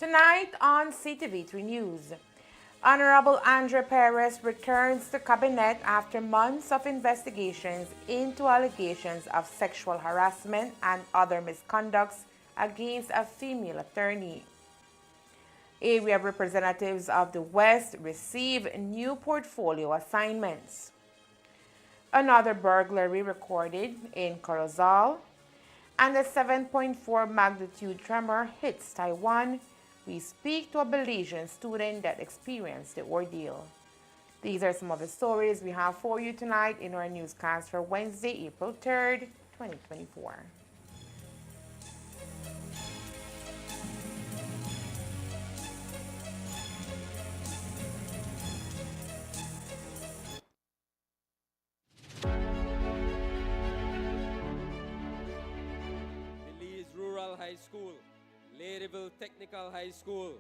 Tonight on CTV3 News, Honorable Andre Perez returns to cabinet after months of investigations into allegations of sexual harassment and other misconducts against a female attorney. Area representatives of the West receive new portfolio assignments. Another burglary recorded in Corozal, and a 7.4 magnitude tremor hits Taiwan. We speak to a Belizean student that experienced the ordeal. These are some of the stories we have for you tonight in our newscast for Wednesday, April 3rd, 2024. Rural High School, Ladyville Technical High School,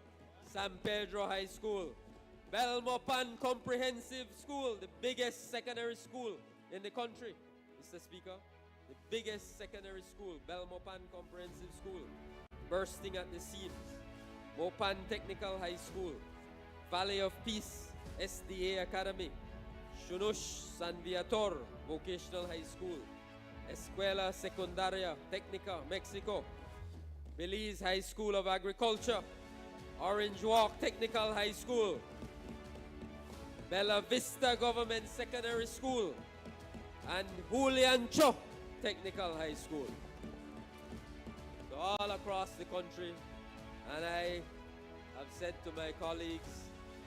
San Pedro High School, Belmopan Comprehensive School, the biggest secondary school in the country, Mr. Speaker. The biggest secondary school, Belmopan Comprehensive School, bursting at the seams. Mopan Technical High School, Valley of Peace SDA Academy, Shunush San Viator Vocational High School, Escuela Secundaria Técnica Mexico, Belize High School of Agriculture, Orange Walk Technical High School, Bella Vista Government Secondary School, and Julian Cho Technical High School. So all across the country, and I have said to my colleagues,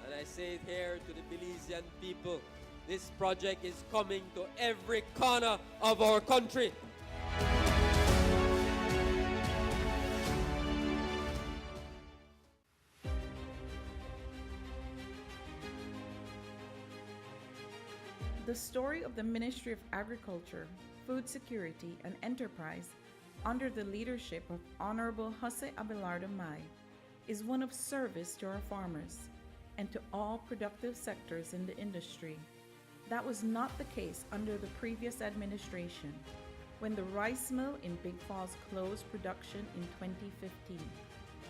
and I say it here to the Belizean people, this project is coming to every corner of our country. The story of the Ministry of Agriculture, Food Security and Enterprise under the leadership of Honorable Jose Abelardo May is one of service to our farmers and to all productive sectors in the industry. That was not the case under the previous administration, when the rice mill in Big Falls closed production in 2015,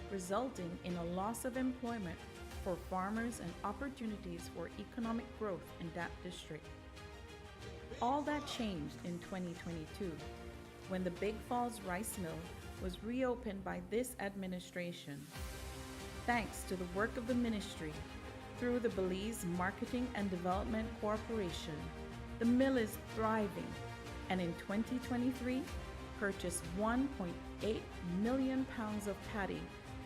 resulting in a loss of employment for farmers and opportunities for economic growth in that district. All that changed in 2022, when the Big Falls rice mill was reopened by this administration. Thanks to the work of the ministry, through the Belize Marketing and Development Corporation, the mill is thriving, and in 2023 purchased 1.8 million pounds of paddy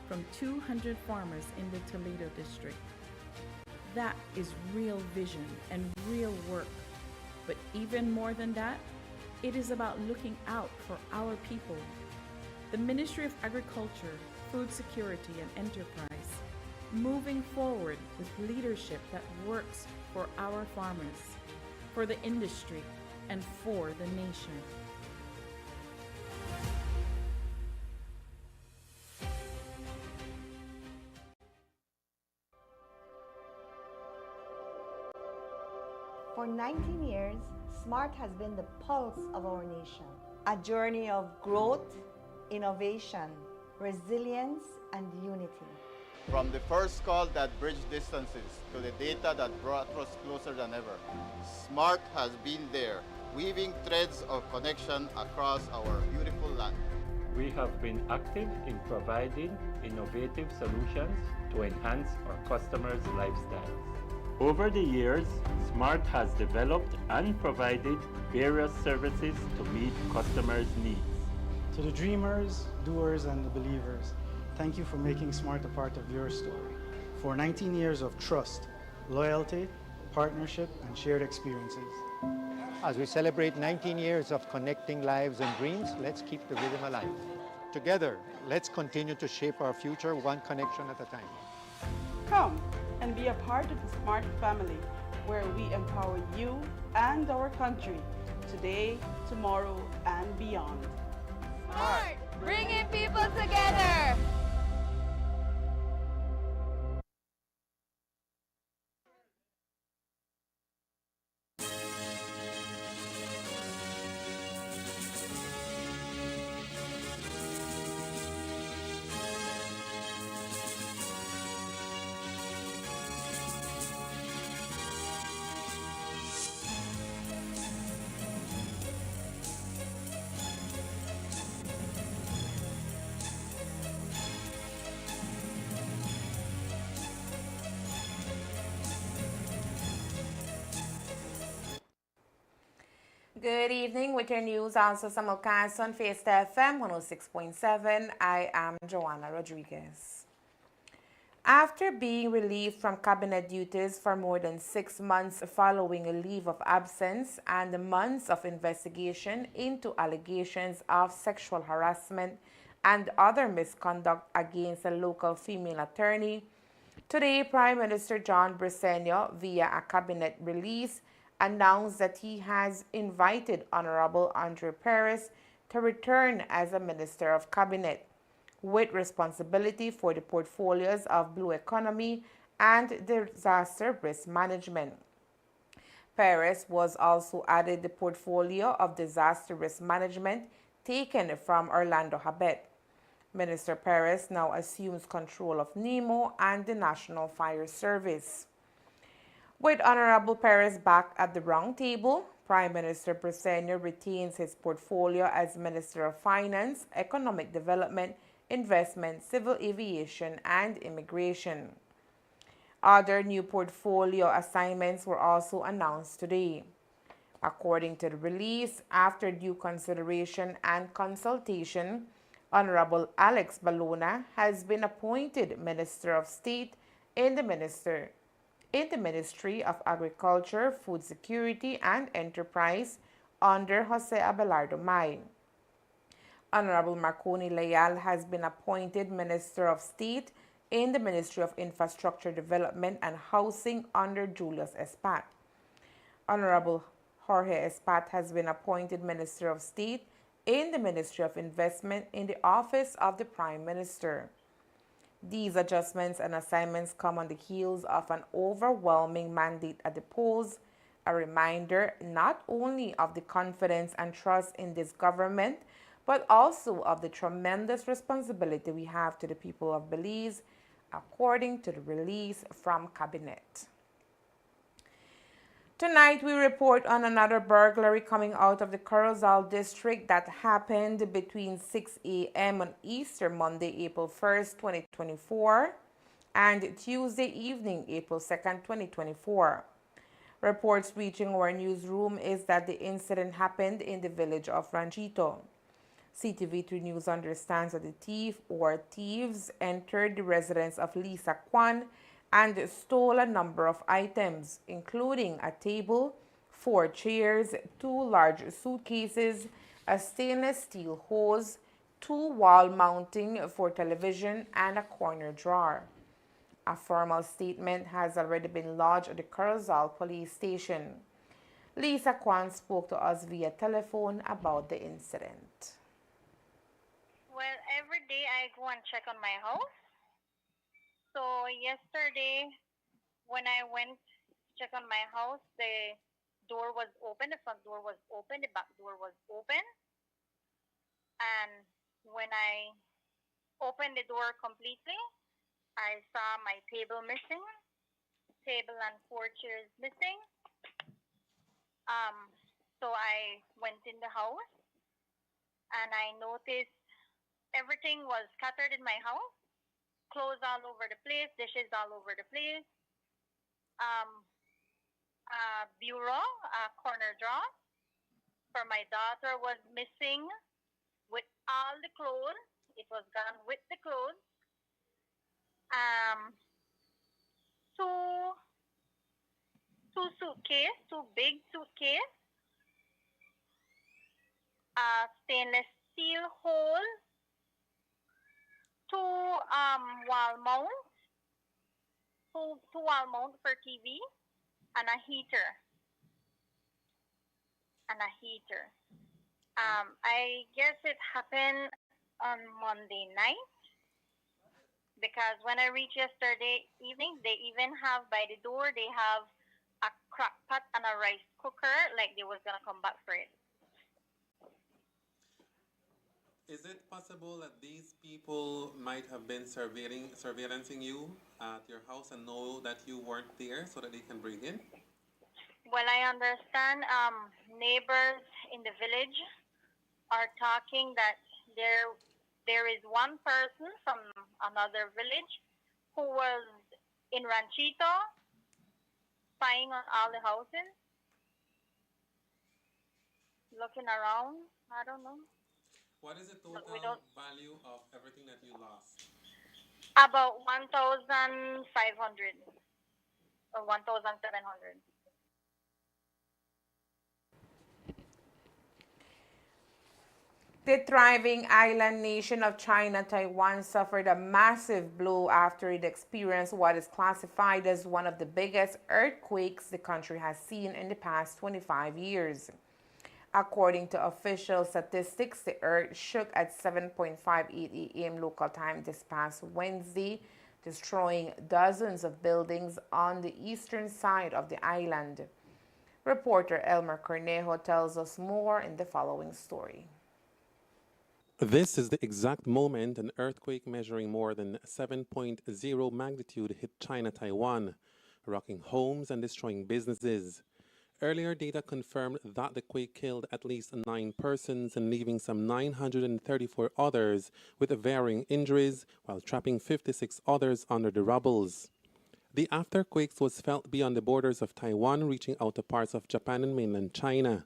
from 200 farmers in the Toledo district. That is real vision and real work. But even more than that, it is about looking out for our people. The Ministry of Agriculture, Food Security and Enterprise, moving forward with leadership that works for our farmers, for the industry, and for the nation. For 19 years, SMART has been the pulse of our nation. A journey of growth, innovation, resilience, and unity. From the first call that bridged distances to the data that brought us closer than ever, SMART has been there, weaving threads of connection across our beautiful land. We have been active in providing innovative solutions to enhance our customers' lifestyles. Over the years, SMART has developed and provided various services to meet customers' needs. To the dreamers, doers, and the believers, thank you for making SMART a part of your story. For 19 years of trust, loyalty, partnership, and shared experiences. As we celebrate 19 years of connecting lives and dreams, let's keep the rhythm alive. Together, let's continue to shape our future one connection at a time. Come and be a part of the SMART family, where we empower you and our country today, tomorrow, and beyond. SMART, bringing people together. Good evening with your news. Also simulcast on Fiesta FM 106.7. I am Joanna Rodriguez. After being relieved from cabinet duties for more than 6 months following a leave of absence and months of investigation into allegations of sexual harassment and other misconduct against a local female attorney, today Prime Minister John Briceño, via a cabinet release, announced that he has invited Honorable Andre Perez to return as a Minister of Cabinet, with responsibility for the portfolios of Blue Economy and Disaster Risk Management. Perez was also added the portfolio of Disaster Risk Management, taken from Orlando Habet. Minister Perez now assumes control of NEMO and the National Fire Service. With Honorable Perez back at the round table, Prime Minister Briceño retains his portfolio as Minister of Finance, Economic Development, Investment, Civil Aviation, and Immigration. Other new portfolio assignments were also announced today. According to the release, after due consideration and consultation, Honorable Alex Balona has been appointed Minister of State in the Ministry of Agriculture, Food Security, and Enterprise under Jose Abelardo May. Honorable Marconi Leal has been appointed Minister of State in the Ministry of Infrastructure Development and Housing under Julius Espat. Honorable Jorge Espat has been appointed Minister of State in the Ministry of Investment in the Office of the Prime Minister. These adjustments and assignments come on the heels of an overwhelming mandate at the polls, a reminder not only of the confidence and trust in this government, but also of the tremendous responsibility we have to the people of Belize, according to the release from Cabinet. Tonight, we report on another burglary coming out of the Corozal district that happened between 6 a.m. on Easter Monday, April 1st, 2024, and Tuesday evening, April 2nd, 2024. Reports reaching our newsroom is that the incident happened in the village of Ranchito. CTV3 News understands that the thief or thieves entered the residence of Lisa Kwan and stole a number of items, including a table, 4 chairs, 2 large suitcases, a stainless steel hose, 2 wall mounting for television, and a corner drawer. A formal statement has already been lodged at the Corozal police station. Lisa Kwan spoke to us via telephone about the incident. Well, every day I go and check on my house. So yesterday, when I went to check on my house, the door was open, the front door was open, the back door was open. And when I opened the door completely, I saw my table missing, table and 4 chairs missing. So I went in the house and I noticed everything was scattered in my house. Clothes all over the place, dishes all over the place. A bureau, a corner drawer for my daughter was missing with all the clothes. It was gone with the clothes. Two suitcases, 2 big suitcases. A stainless steel hole. 2 wall mounts. 2 wall mounts for TV. And a heater. I guess it happened on Monday night because when I reached yesterday evening, they even have by the door, they have a crock pot and a rice cooker, like they was gonna come back for it. Is it possible that these people might have been surveillancing you at your house and know that you weren't there so that they can break in? Well, I understand neighbors in the village are talking that there is one person from another village who was in Ranchito spying on all the houses. looking around. I don't know. What is the But we don't. total value of everything that you lost? About 1,500 or 1,700. The thriving island nation of China, Taiwan, suffered a massive blow after it experienced what is classified as one of the biggest earthquakes the country has seen in the past 25 years. According to official statistics, the earth shook at 7:58 a.m. local time this past Wednesday, destroying dozens of buildings on the eastern side of the island. Reporter Elmer Cornejo tells us more in the following story. This is the exact moment an earthquake measuring more than 7.0 magnitude hit China, Taiwan, rocking homes and destroying businesses. Earlier data confirmed that the quake killed at least 9 persons and leaving some 934 others with varying injuries, while trapping 56 others under the rubbles. The afterquakes was felt beyond the borders of Taiwan, reaching out to parts of Japan and mainland China.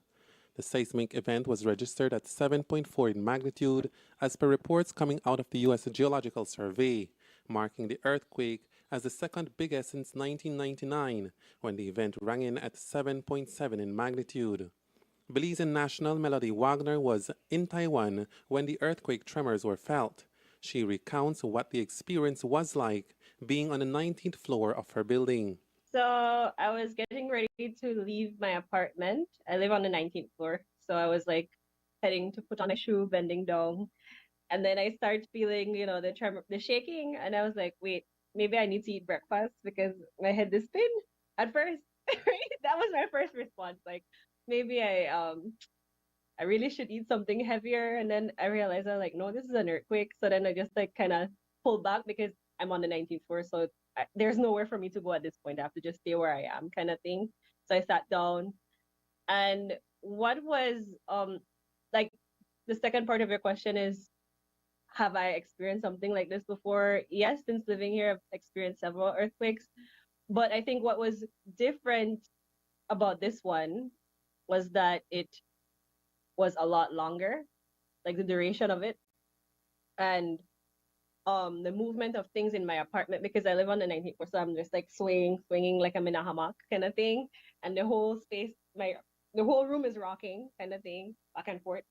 The seismic event was registered at 7.4 in magnitude, as per reports coming out of the U.S. Geological Survey, marking the earthquake as the second biggest since 1999, when the event rang in at 7.7 in magnitude. Belizean national Melody Wagner was in Taiwan when the earthquake tremors were felt. She recounts what the experience was like being on the 19th floor of her building. So I was getting ready to leave my apartment. I live on the 19th floor. So I was like heading to put on my shoe, bending down. And then I started feeling, the tremor, the shaking. And I was like, wait, maybe I need to eat breakfast because my head is spin at first. That was my first response. Like maybe I really should eat something heavier. And then I realized I was like, no, this is an earthquake. So then I just like kind of pulled back because I'm on the 19th floor. So there's nowhere for me to go at this point. I have to just stay where I am, kind of thing. So I sat down. And what was like the second part of your question is, have I experienced something like this before? Yes, since living here, I've experienced several earthquakes. But I think what was different about this one was that it was a lot longer, like the duration of it, and the movement of things in my apartment, because I live on the 19th floor, so I'm just like swinging like I'm in a hammock kind of thing, and the whole space, the whole room is rocking kind of thing, back and forth,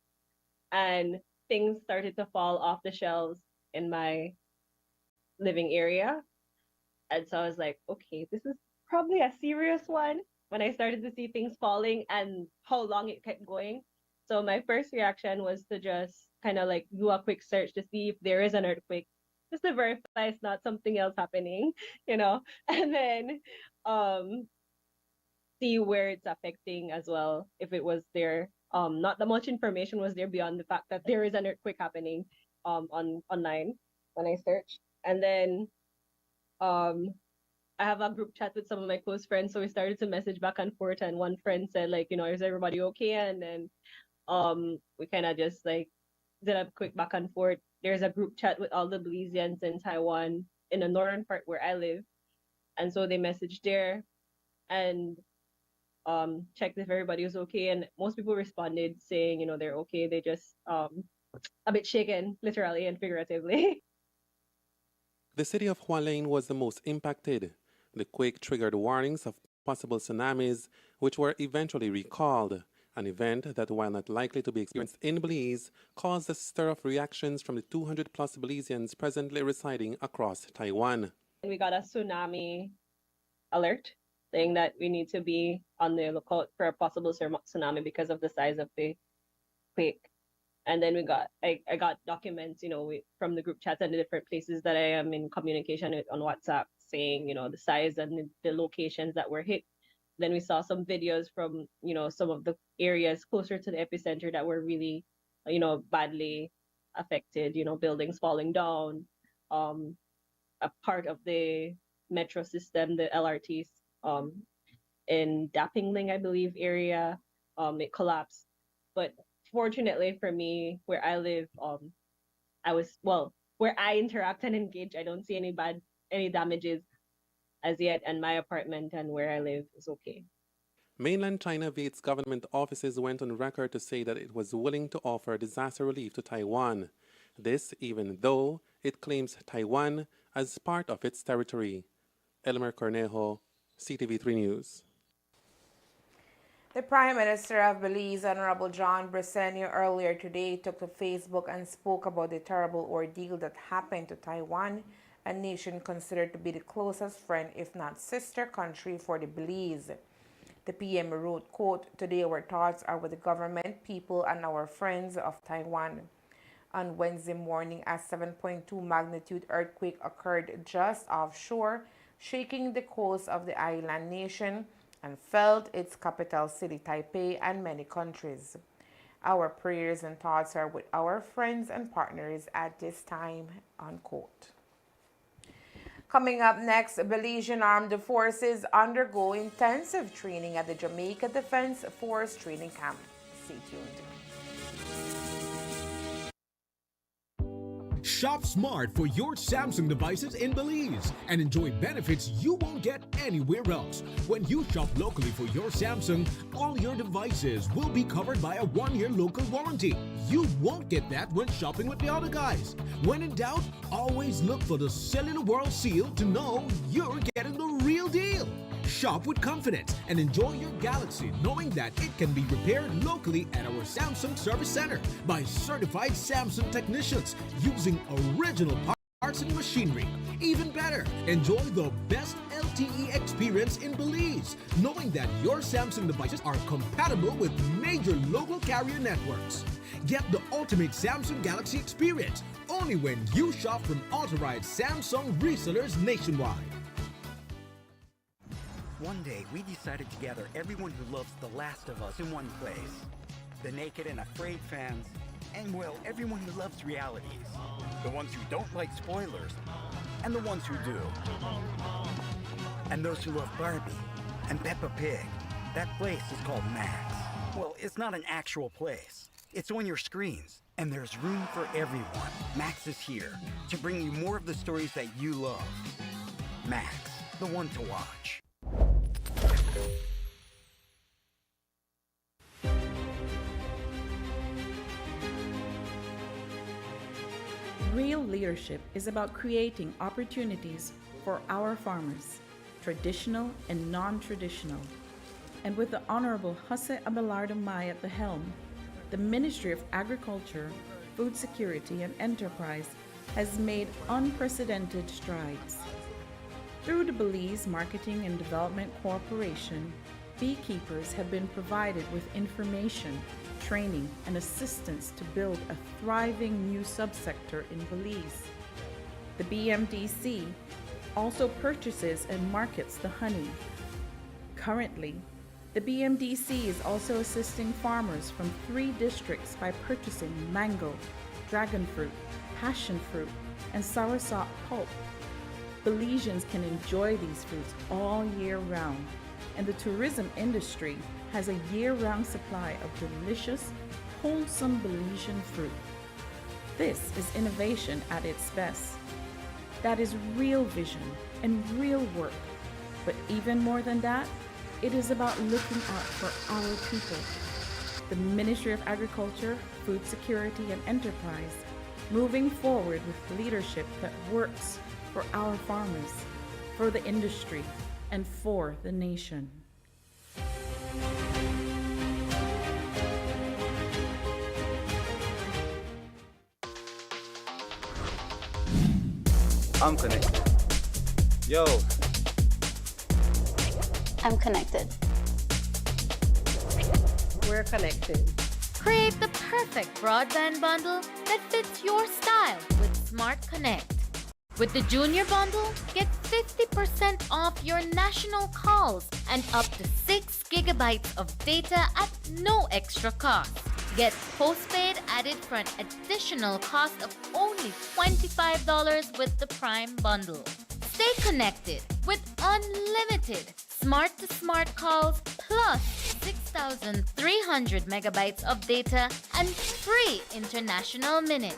and things started to fall off the shelves in my living area, and so I was like, okay, this is probably a serious one. When I started to see things falling and how long it kept going, so my first reaction was to just kind of like do a quick search to see if there is an earthquake, just to verify it's not something else happening, and then see where it's affecting as well. If it was there, not that much information was there beyond the fact that there is an earthquake happening on online when I searched. And then I have a group chat with some of my close friends, so we started to message back and forth, and one friend said like, is everybody okay? And then we kind of just like did a quick back and forth. There's a group chat with all the Belizeans in Taiwan in the northern part where I live, and so they messaged there and checked if everybody was okay, and most people responded saying they're okay. They just a bit shaken, literally and figuratively. The city of Hualien was the most impacted. The quake triggered warnings of possible tsunamis, which were eventually recalled. An event that, while not likely to be experienced in Belize, caused a stir of reactions from the 200 plus Belizeans presently residing across Taiwan. We got a tsunami alert saying that we need to be on the lookout for a possible tsunami because of the size of the quake. And then I got documents, from the group chats and the different places that I am in communication with on WhatsApp saying, the size and the locations that were hit. Then we saw some videos from, some of the areas closer to the epicenter that were really, badly affected, buildings falling down, a part of the metro system, the LRTs, in Dapingling, I believe, area, it collapsed. But fortunately for me, where I live, where I interact and engage, I don't see any damages as yet, and my apartment and where I live is okay. Mainland China, via its government offices, went on record to say that it was willing to offer disaster relief to Taiwan. This even though it claims Taiwan as part of its territory. Elmer Cornejo, CTV3 News. The Prime Minister of Belize, Honorable John Briceño, earlier today took to Facebook and spoke about the terrible ordeal that happened to Taiwan, a nation considered to be the closest friend, if not sister country, for the Belize. The PM wrote, quote, "Today our thoughts are with the government, people, and our friends of Taiwan." On Wednesday morning, a 7.2 magnitude earthquake occurred just offshore, shaking the coast of the island nation and felled its capital city, Taipei, and many countries. Our prayers and thoughts are with our friends and partners at this time, unquote. Coming up next, Belizean Armed Forces undergo intensive training at the Jamaica Defense Force Training Camp. Stay tuned. Shop smart for your Samsung devices in Belize and enjoy benefits you won't get anywhere else. When you shop locally for your Samsung, all your devices will be covered by a 1-year local warranty. You won't get that when shopping with the other guys. When in doubt, always look for the Cellular World seal to know you're getting the real deal. Shop with confidence and enjoy your Galaxy knowing that it can be repaired locally at our Samsung Service Center by certified Samsung technicians using original parts and machinery. Even better, enjoy the best LTE experience in Belize, knowing that your Samsung devices are compatible with major local carrier networks. Get the ultimate Samsung Galaxy experience only when you shop from authorized Samsung resellers nationwide. One day, we decided to gather everyone who loves The Last of Us in one place. The naked and afraid fans, and well, everyone who loves realities. The ones who don't like spoilers, and the ones who do. And those who love Barbie and Peppa Pig. That place is called Max. Well, it's not an actual place. It's on your screens, and there's room for everyone. Max is here to bring you more of the stories that you love. Max, the one to watch. Real leadership is about creating opportunities for our farmers, traditional and non-traditional. And with the Honorable Jose Abelardo May at the helm, the Ministry of Agriculture, Food Security and Enterprise has made unprecedented strides. Through the Belize Marketing and Development Corporation, beekeepers have been provided with information, training, and assistance to build a thriving new subsector in Belize. The BMDC also purchases and markets the honey. Currently, the BMDC is also assisting farmers from 3 districts by purchasing mango, dragon fruit, passion fruit, and soursop pulp. Belizeans can enjoy these fruits all year round, and the tourism industry has a year-round supply of delicious, wholesome Belizean fruit. This is innovation at its best. That is real vision and real work. But even more than that, it is about looking out for our people. The Ministry of Agriculture, Food Security and Enterprise, moving forward with leadership that works for our farmers, for the industry, and for the nation. I'm connected. Yo. I'm connected. We're connected. Create the perfect broadband bundle that fits your style with Smart Connect. With the Junior Bundle, get 50% off your national calls and up to 6 gigabytes of data at no extra cost. Get postpaid added for an additional cost of only $25 with the Prime Bundle. Stay connected with unlimited smart-to-smart calls plus 6,300 megabytes of data and free international minutes.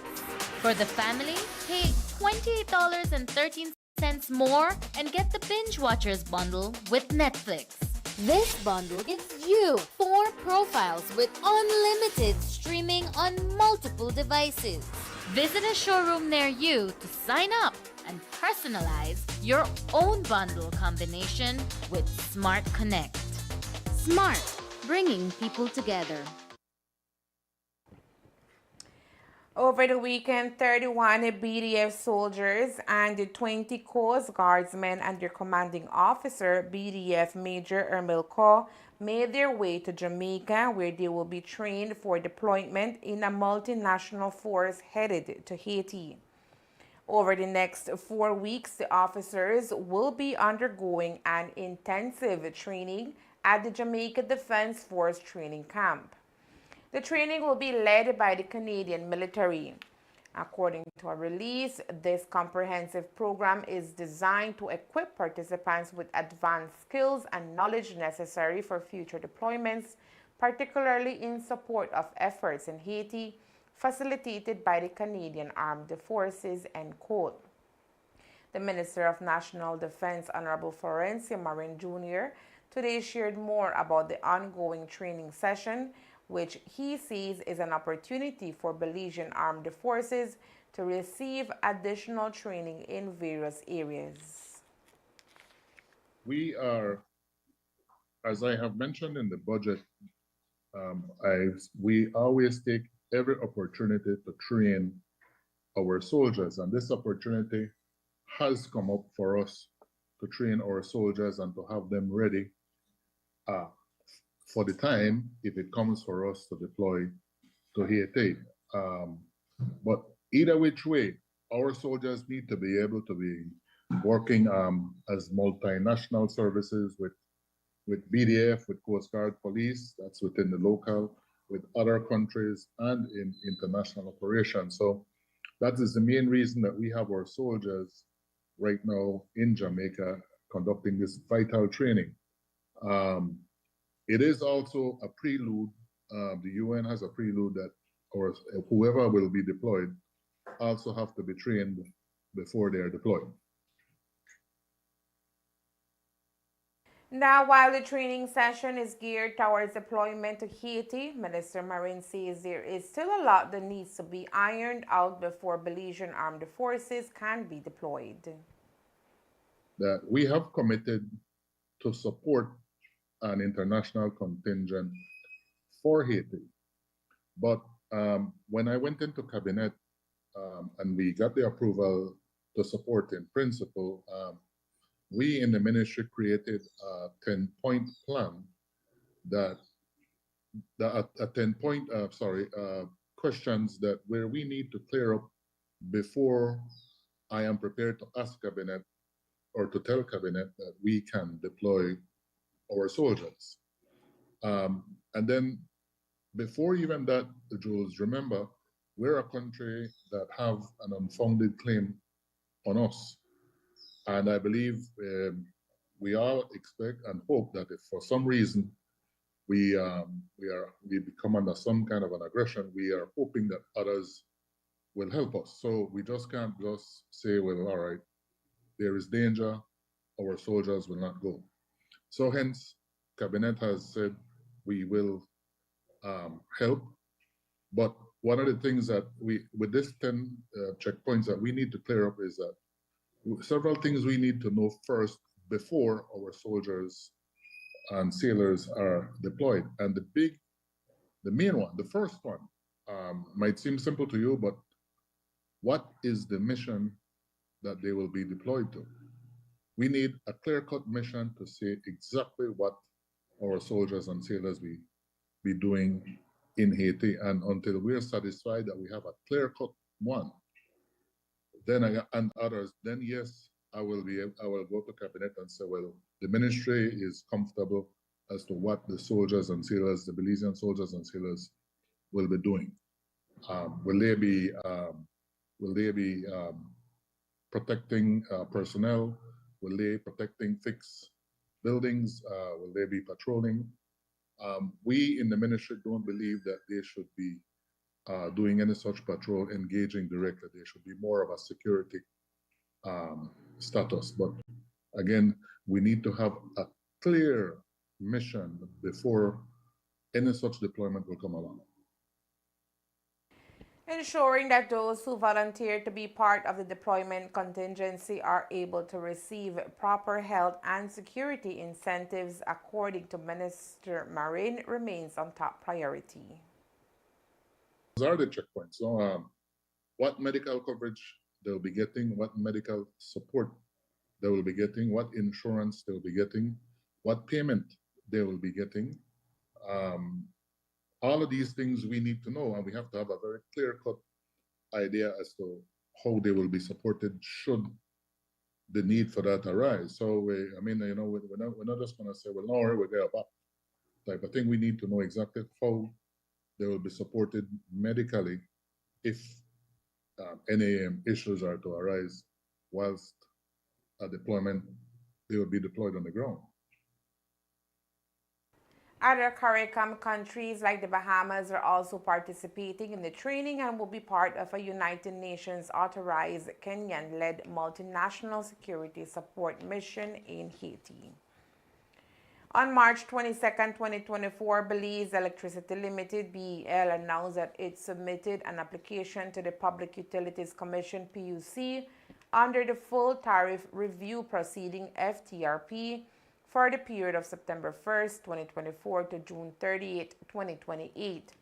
For the family, pay $28.13 more and get the Binge Watchers bundle with Netflix. This bundle gives you 4 profiles with unlimited streaming on multiple devices. Visit a showroom near you to sign up and personalize your own bundle combination with Smart Connect. Smart, bringing people together. Over the weekend, 31 BDF soldiers and the 20 Coast Guardsmen and their commanding officer, BDF Major Ermil Kaur, made their way to Jamaica, where they will be trained for deployment in a multinational force headed to Haiti. Over the next 4 weeks, the officers will be undergoing an intensive training at the Jamaica Defense Force training camp. The training will be led by the Canadian military. According to a release, this comprehensive program is designed to equip participants with advanced skills and knowledge necessary for future deployments, particularly in support of efforts in Haiti, facilitated by the Canadian Armed Forces, end quote. The Minister of National Defense, Honorable Florencio Marin Jr., today shared more about the ongoing training session, which he sees is an opportunity for Belizean armed forces to receive additional training in various areas. We are, as I have mentioned in the budget, we always take every opportunity to train our soldiers, and this opportunity has come up for us to train our soldiers and to have them ready for the time if it comes for us to deploy to Haiti. But either which way, our soldiers need to be able to be working as multinational services with BDF, with Coast Guard Police, that's within the local, with other countries and in international operations. So that is the main reason that we have our soldiers right now in Jamaica conducting this vital training. It is also a prelude. The UN has a prelude that or whoever will be deployed also have to be trained before they are deployed. Now, while the training session is geared towards deployment to Haiti, Minister Marin says there is still a lot that needs to be ironed out before Belizean armed forces can be deployed. That we have committed to support an international contingent for Haiti. But when I went into cabinet and we got the approval to support in principle, we in the ministry created a 10-point plan that a 10-point questions that where we need to clear up before I am prepared to ask cabinet or to tell cabinet that we can deploy our soldiers. And then before even that, Jules, remember, we're a country that have an unfounded claim on us. And I believe we all expect and hope that if for some reason we become under some kind of an aggression, we are hoping that others will help us. So we just can't just say, well, all right, there is danger, our soldiers will not go. So hence, cabinet has said we will help. But one of the things that with this 10 checkpoints that we need to clear up is that several things we need to know first before our soldiers and sailors are deployed. And the main one, the first one, might seem simple to you, but what is the mission that they will be deployed to? We need a clear-cut mission to say exactly what our soldiers and sailors will be doing in Haiti. And until we're satisfied that we have a clear-cut one, then and others, then yes, I will go to cabinet and say, well, the ministry is comfortable as to what the soldiers and sailors, the Belizean soldiers and sailors will be doing. Will they be protecting personnel? Will they be protecting fixed buildings? Will they be patrolling? We in the ministry don't believe that they should be doing any such patrol, engaging directly. There should be more of a security status. But again, we need to have a clear mission before any such deployment will come along. Ensuring that those who volunteer to be part of the deployment contingency are able to receive proper health and security incentives according to Minister Marin remains on top priority. Those are the checkpoints. So, what medical coverage they'll be getting, what medical support they will be getting, what insurance they'll be getting, what payment they will be getting. All of these things we need to know, and we have to have a very clear-cut idea as to how they will be supported should the need for that arise. So, we're not just going to say, well, no, we're there back type of thing. We need to know exactly how they will be supported medically if any issues are to arise whilst a deployment, they will be deployed on the ground. Other CARICOM countries like the Bahamas are also participating in the training and will be part of a United Nations authorized Kenyan-led multinational security support mission in Haiti. On March 22, 2024, Belize Electricity Limited, BEL, announced that it submitted an application to the Public Utilities Commission, PUC, under the Full Tariff Review Proceeding, FTRP, for the period of September 1st, 2024 to June 30th, 2028.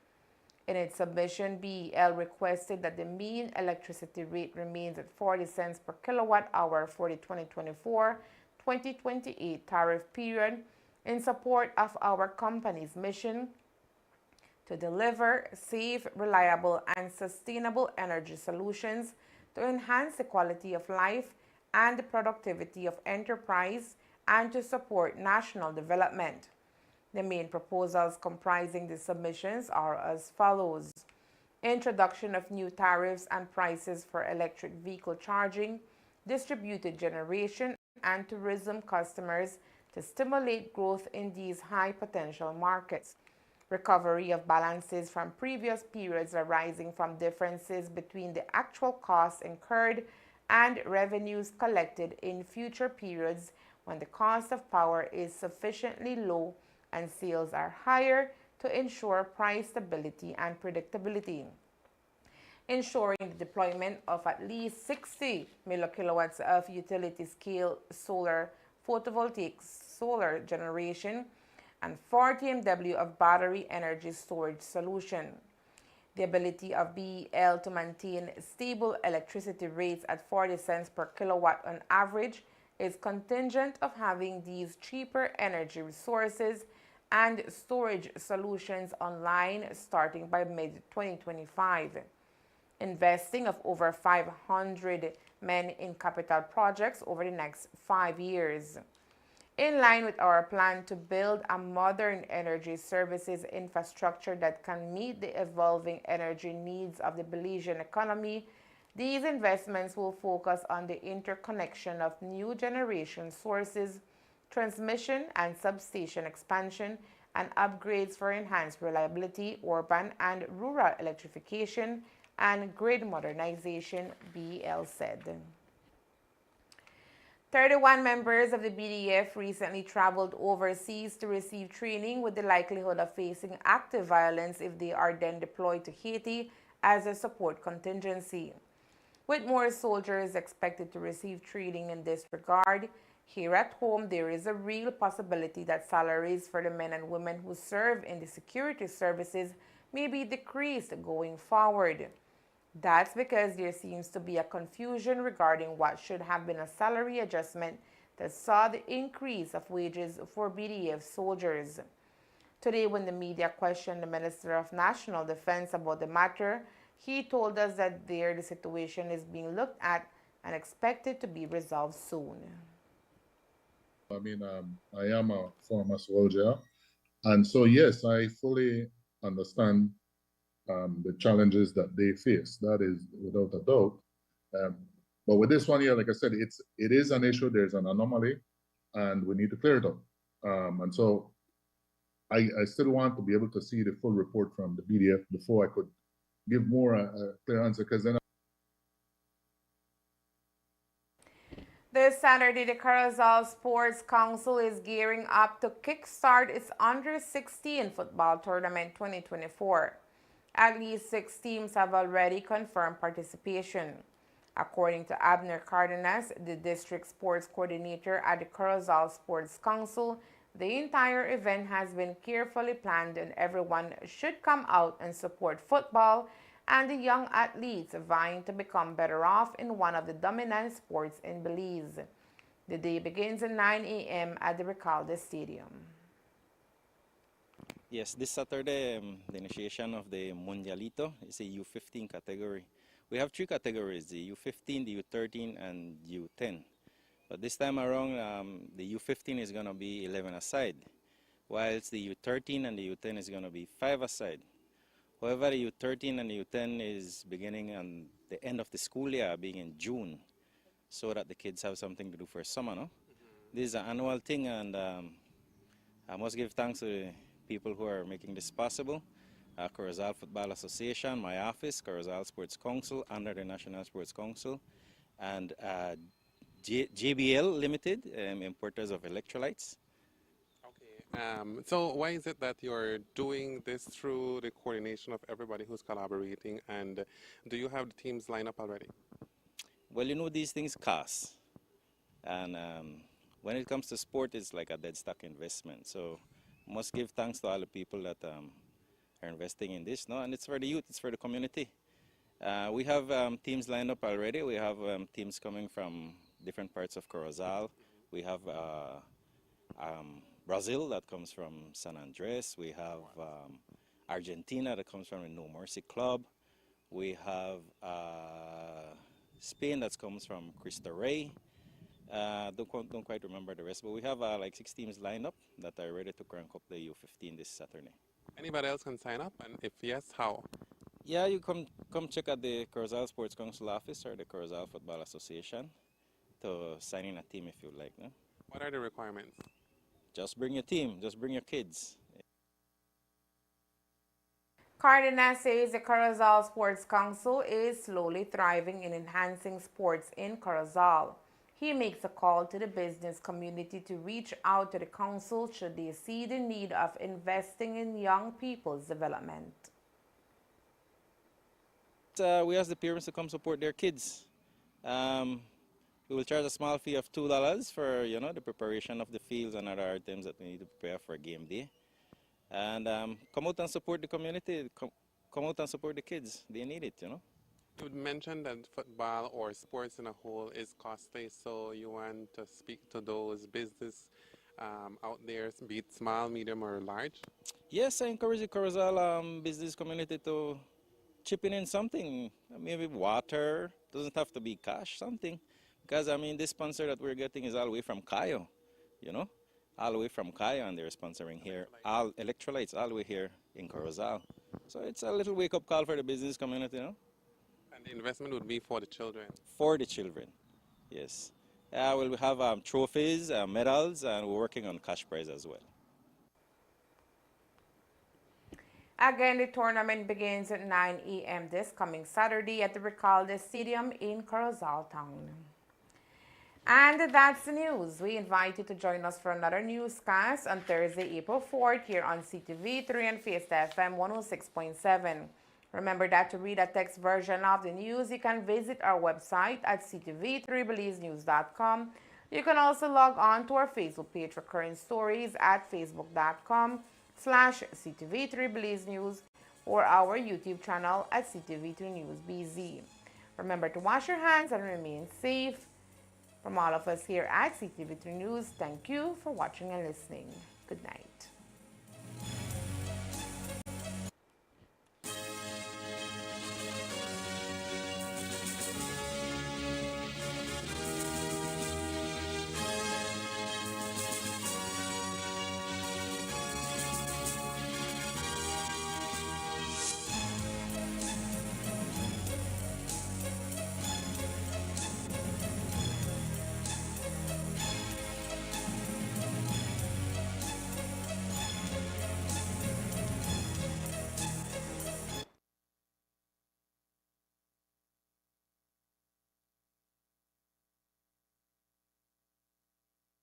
In its submission, BEL requested that the mean electricity rate remains at 40 cents per kilowatt hour for the 2024-2028 tariff period in support of our company's mission to deliver safe, reliable, and sustainable energy solutions to enhance the quality of life and the productivity of enterprise and to support national development. The main proposals comprising the submissions are as follows: introduction of new tariffs and prices for electric vehicle charging, distributed generation, and tourism customers to stimulate growth in these high potential markets, recovery of balances from previous periods arising from differences between the actual costs incurred and revenues collected in future periods when the cost of power is sufficiently low and sales are higher, to ensure price stability and predictability. Ensuring the deployment of at least 60 millokilowatts of utility-scale solar photovoltaic solar generation and 40 MW of battery energy storage solution. The ability of BEL to maintain stable electricity rates at 40 cents per kilowatt on average is contingent of having these cheaper energy resources and storage solutions online starting by mid-2025. Investing of over 500 men in capital projects over the next 5 years. In line with our plan to build a modern energy services infrastructure that can meet the evolving energy needs of the Belizean economy, these investments will focus on the interconnection of new generation sources, transmission and substation expansion, and upgrades for enhanced reliability, urban and rural electrification, and grid modernization, BEL said. 31 members of the BDF recently traveled overseas to receive training with the likelihood of facing active violence if they are then deployed to Haiti as a support contingency. With more soldiers expected to receive training in this regard, here at home there is a real possibility that salaries for the men and women who serve in the security services may be decreased going forward. That's because there seems to be a confusion regarding what should have been a salary adjustment that saw the increase of wages for BDF soldiers. Today, when the media questioned the Minister of National Defense about the matter, he told us that the situation is being looked at and expected to be resolved soon. I am a former soldier, and so yes, I fully understand the challenges that they face. That is without a doubt. But with this one here, like I said, it is an issue. There's an anomaly, and we need to clear it up. And so I still want to be able to see the full report from the BDF before I could give more a clear answer, because then This Saturday, the Corozal Sports Council is gearing up to kickstart its Under-16 football tournament 2024. At least 6 teams have already confirmed participation. According to Abner Cardenas, the district sports coordinator at the Corozal Sports Council, the entire event has been carefully planned and everyone should come out and support football and the young athletes vying to become better off in one of the dominant sports in Belize. The day begins at 9 a.m. at the Recalde Stadium. Yes, this Saturday, the initiation of the Mundialito is a U15 category. We have 3 categories, the U15, the U13, and U10. But this time around, the U15 is going to be 11 aside, whilst the U13 and the U10 is going to be 5 aside. However, the U13 and the U10 is beginning on the end of the school year, being in June, so that the kids have something to do for summer, no? This is an annual thing, and I must give thanks to the people who are making this possible. Corozal Football Association, my office, Corozal Sports Council, under the National Sports Council, and JBL Limited, importers of electrolytes. So why is it that you're doing this through the coordination of everybody who's collaborating, and do you have the teams lined up already? Well, you know, these things cost, and when it comes to sport, it's like a dead stock investment. So must give thanks to all the people that are investing in this, no? And it's for the youth, it's for the community. We have teams lined up already. We have teams coming from different parts of Corozal. We have Brazil that comes from San Andres. We have Argentina that comes from the No Mercy Club. We have Spain that comes from Cristo Rey. Don't quite remember the rest, but we have like 6 teams lined up that are ready to crank up the U15 this Saturday. Anybody else can sign up, and if yes, how? Yeah, you come check at the Corozal Sports Council office or the Corozal Football Association to sign in a team if you like. No? What are the requirements? Just bring your team, just bring your kids. Cardenas says the Corozal Sports Council is slowly thriving in enhancing sports in Corozal. He makes a call to the business community to reach out to the council should they see the need of investing in young people's development. We ask the parents to come support their kids. We will charge a small fee of $2 for, you know, the preparation of the fields and other items that we need to prepare for a game day. And come out and support the community. Come out and support the kids. They need it, you know. You mentioned that football or sports in a whole is costly, so you want to speak to those business out there, be it small, medium, or large? Yes, I encourage the Corozal business community to chip in something. Maybe water, doesn't have to be cash, something. Because, I mean, this sponsor that we're getting is all the way from Cayo, you know, all the way from Cayo, and they're sponsoring here, all electrolytes all the way here in Corozal. So it's a little wake-up call for the business community, you know. And the investment would be for the children? For the children, yes. We'll have trophies, medals, and we're working on cash prize as well. Again, the tournament begins at 9 a.m. this coming Saturday at the Recalde Stadium in Corozal Town. And that's the news. We invite you to join us for another newscast on Thursday, April 4th here on CTV3 and Fiesta FM 106.7. Remember that to read a text version of the news, you can visit our website at ctv3belizenews.com. You can also log on to our Facebook page for current stories at facebook.com/CTV3BelizeNews or our YouTube channel at CTV3 News BZ. Remember to wash your hands and remain safe. From all of us here at CTV3 News, thank you for watching and listening. Good night.